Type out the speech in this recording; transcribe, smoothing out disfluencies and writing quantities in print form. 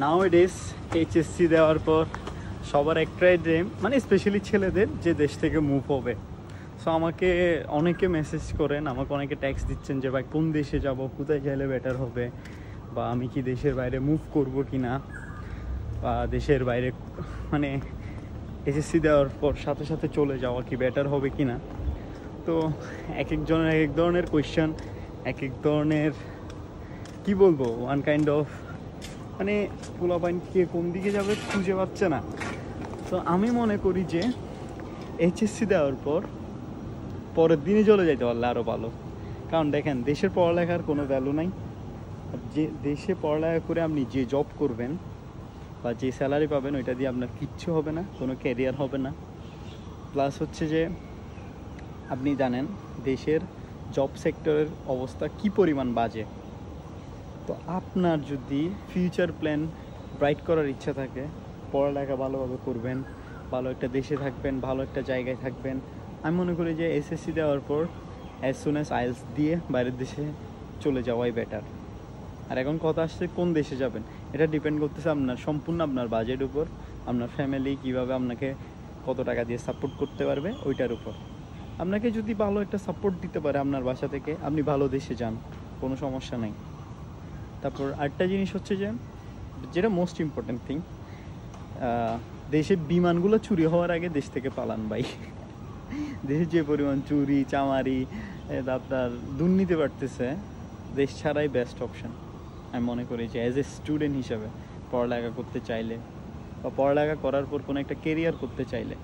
নাওএডেজ HSC দেওয়ার পর সবার একটাই ড্রিম, মানে স্পেশালি ছেলেদের, যে দেশ থেকে মুভ হবে। সো আমাকে অনেকে মেসেজ করেন, আমাকে অনেকে ট্যাক্স দিচ্ছেন যে ভাই কোন দেশে যাব, কোথায় গেলে বেটার হবে, বা আমি কি দেশের বাইরে মুভ করব কি না, বা দেশের বাইরে মানে এইচএসসি দেওয়ার পর সাথে সাথে চলে যাওয়া কি বেটার হবে কি না। তো এক একজনের এক এক ধরনের কোয়েশ্চেন, এক এক ধরনের কী বলবো, ওয়ান কাইন্ড অফ মানে পোলাপাইন কে কোন দিকে যাবে খুঁজে পাচ্ছে না। তো আমি মনে করি যে এইচএসসি দেওয়ার পর পরের দিনই চলে যাইতে পারলে আরও ভালো। কারণ দেখেন, দেশের পড়ালেখার কোনো ভ্যালু নাই। যে দেশে পড়ালেখা করে আপনি যে জব করবেন বা যে স্যালারি পাবেন, ওইটা দিয়ে আপনার কিচ্ছু হবে না, কোনো ক্যারিয়ার হবে না। প্লাস হচ্ছে যে আপনি জানেন দেশের জব সেক্টরের অবস্থা কি পরিমাণ বাজে। তো আপনার যদি ফিউচার প্ল্যান ব্রাইট করার ইচ্ছা থাকে, পড়ালেখা ভালোভাবে করবেন, ভালো একটা দেশে থাকবেন, ভালো একটা জায়গায় থাকবেন, আমি মনে করি যে এসএসসি দেওয়ার পর অ্যাজ সুন অ্যাজ আইএলস দিয়ে বাইরের দেশে চলে যাওয়াই বেটার। আর এখন কথা আসছে কোন দেশে যাবেন, এটা ডিপেন্ড করতেছে আপনার সম্পূর্ণ আপনার বাজেট উপর, আপনার ফ্যামিলি কীভাবে আপনাকে কত টাকা দিয়ে সাপোর্ট করতে পারবে ওইটার উপর। আপনাকে যদি ভালো একটা সাপোর্ট দিতে পারে আপনার বাসা থেকে, আপনি ভালো দেশে যান, কোনো সমস্যা নাই। তারপর আরেকটা জিনিস হচ্ছে যে, যেটা মোস্ট ইম্পর্টেন্ট থিং, দেশের বিমানগুলো চুরি হওয়ার আগে দেশ থেকে পালান ভাই। দেশে যে পরিমাণ চুরি চামারি আপনার দুর্নীতি বাড়তেছে, দেশ ছাড়াই বেস্ট অপশন আমি মনে করি। যে অ্যাজ এ স্টুডেন্ট হিসাবে পড়ালেখা করতে চাইলে বা পড়ালেখা করার পর কোনো একটা কেরিয়ার করতে চাইলে